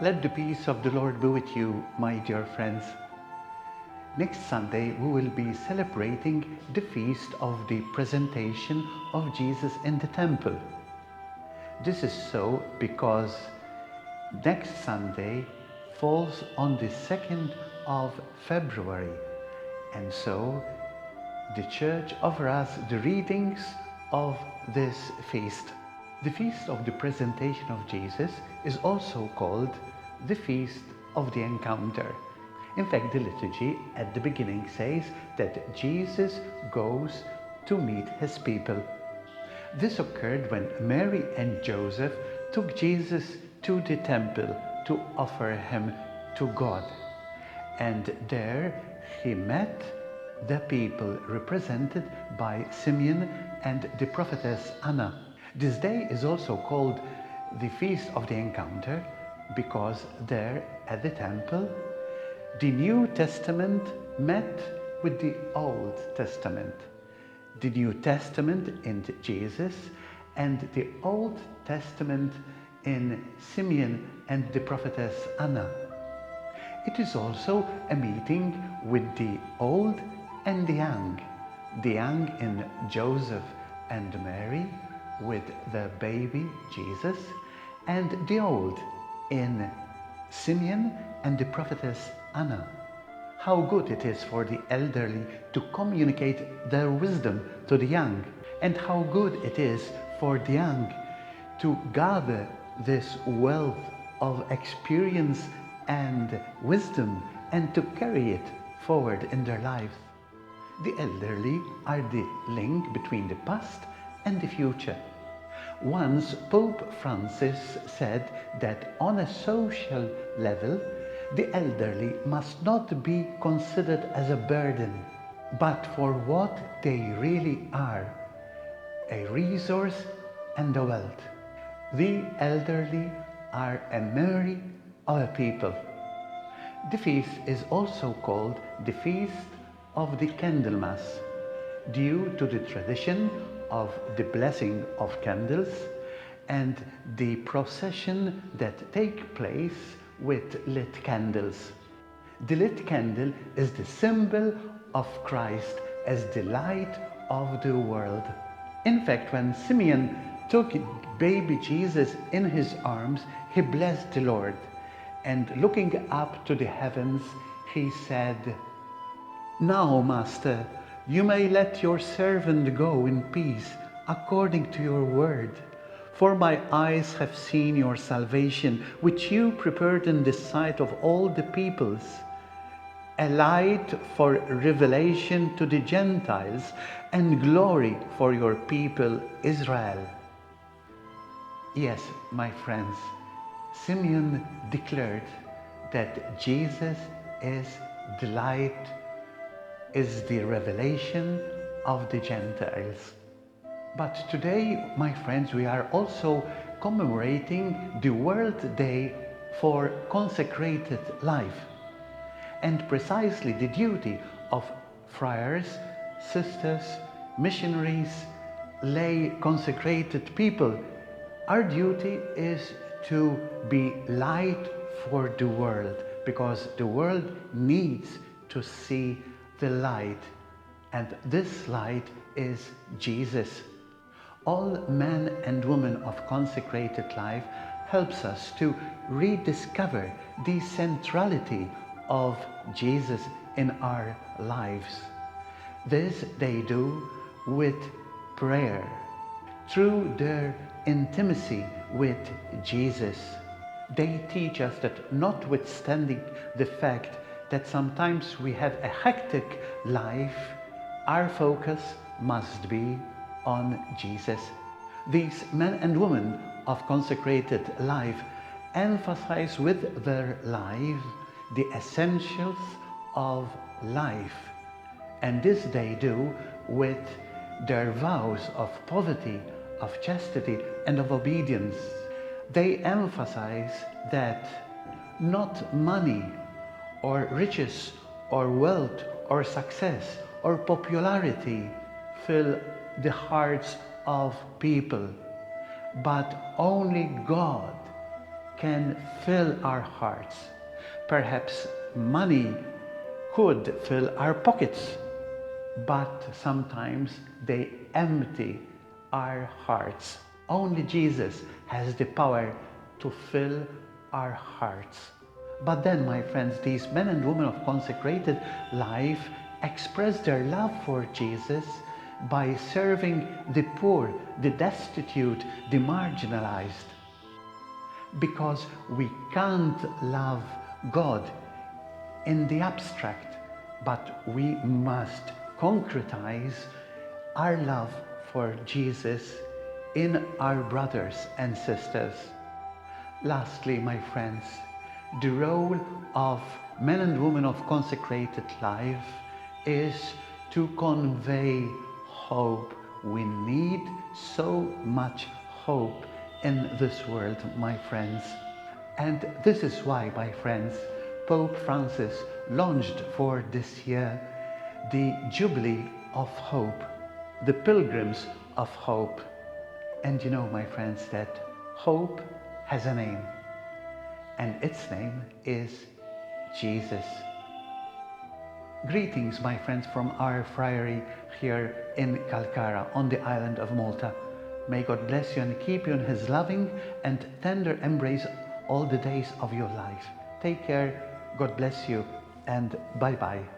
Let the peace of the Lord be with you, my dear friends. Next Sunday we will be celebrating the feast of the presentation of Jesus in the temple. This is so because next Sunday falls on the 2nd of February, and so the Church offers us the readings of this feast. The feast of the presentation of Jesus is also called the Feast of the Encounter. In fact, the liturgy at the beginning says that Jesus goes to meet his people. This occurred when Mary and Joseph took Jesus to the temple to offer him to God. And there he met the people represented by Simeon and the prophetess Anna. This day is also called the Feast of the Encounter because there at the temple the New Testament met with the Old Testament. The New Testament in Jesus and the Old Testament in Simeon and the prophetess Anna. It is also a meeting with the old and the young in Joseph and Mary with the baby Jesus, and the old in Simeon and the prophetess Anna. How good it is for the elderly to communicate their wisdom to the young, and how good it is for the young to gather this wealth of experience and wisdom and to carry it forward in their lives. The elderly are the link between the past and the future. Once Pope Francis said that on a social level, the elderly must not be considered as a burden, but for what they really are, a resource and a wealth. The elderly are a memory of a people. The feast is also called the Feast of the Candlemas, due to the tradition of the blessing of candles and the procession that take place with lit candles. The lit candle is the symbol of Christ as the light of the world. In fact, when Simeon took baby Jesus in his arms, he blessed the Lord, and looking up to the heavens, he said, "Now, Master, you may let your servant go in peace according to your word. For my eyes have seen your salvation, which you prepared in the sight of all the peoples, a light for revelation to the Gentiles and glory for your people Israel." Yes, my friends, Simeon declared that Jesus is the light, is the revelation of the Gentiles. But today, my friends, we are also commemorating the World Day for Consecrated Life. And precisely the duty of friars, sisters, missionaries, lay consecrated people, our duty is to be light for the world, because the world needs to see the light, and this light is Jesus. All men and women of consecrated life helps us to rediscover the centrality of Jesus in our lives. This they do with prayer, through their intimacy with Jesus. They teach us that notwithstanding the fact that sometimes we have a hectic life, our focus must be on Jesus. These men and women of consecrated life emphasize with their life the essentials of life, and this they do with their vows of poverty, of chastity, and of obedience. They emphasize that not money or riches or wealth or success or popularity fill the hearts of people, but only God can fill our hearts. Perhaps money could fill our pockets, but sometimes they empty our hearts. Only Jesus has the power to fill our hearts. But then, my friends, these men and women of consecrated life express their love for Jesus by serving the poor, the destitute, the marginalized. Because we can't love God in the abstract, but we must concretize our love for Jesus in our brothers and sisters. Lastly, my friends, the role of men and women of consecrated life is to convey hope. We need so much hope in this world, my friends. And this is why, my friends, Pope Francis launched for this year the Jubilee of Hope, the Pilgrims of Hope. And you know, my friends, that hope has a name, and its name is Jesus. Greetings, my friends, from our friary here in Calcara on the island of Malta. May God bless you and keep you in His loving and tender embrace all the days of your life. Take care, God bless you, and bye-bye.